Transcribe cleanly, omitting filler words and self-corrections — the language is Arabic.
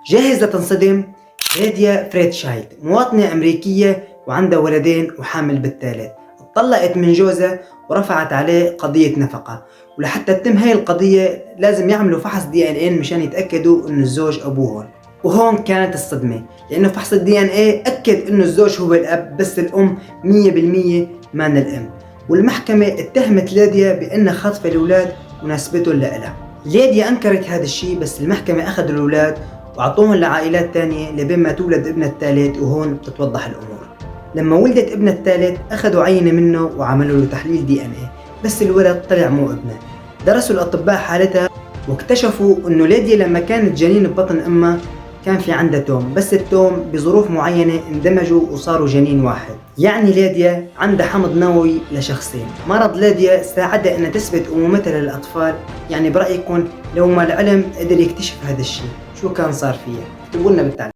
جاهز لتنصدم؟ ليديا فريدشايد مواطنة أمريكية وعندها ولدين وحامل بالثالث، اتطلقت من جوزها ورفعت عليه قضية نفقة، ولحتى تتم هاي القضية لازم يعملوا فحص DNA مشان يتأكدوا إنه الزوج أبوهن. وهون كانت الصدمة، لأنه فحص DNA أكد إنه الزوج هو الأب بس الأم 100% مان الأم. والمحكمة اتهمت ليديا بأنها خاطفة الأولاد ونسبتهم لإلها. ليديا أنكرت هذا الشيء، بس المحكمة أخذوا الأولاد وعطوهم لعائلات تانية لبين ما تولد ابنها الثالث، وهون بتتوضح الأمور. لما ولدت ابنها الثالث أخذوا عينة منه وعملوا له تحليل DNA، بس الولد طلع مو ابنه. درسوا الأطباء حالتها واكتشفوا إنه ليديا لما كانت جنين ببطن أمها كان في عندها توم، بس التوم بظروف معينة اندمجوا وصاروا جنين واحد. يعني ليديا عندها حمض نووي لشخصين. مرض ليديا ساعدها انها تثبت امومتها للاطفال. يعني برأيكم لو ما العلم قدر يكتشف هذا الشيء شو كان صار فيها؟ اكتبوا لنا بالتعليقات.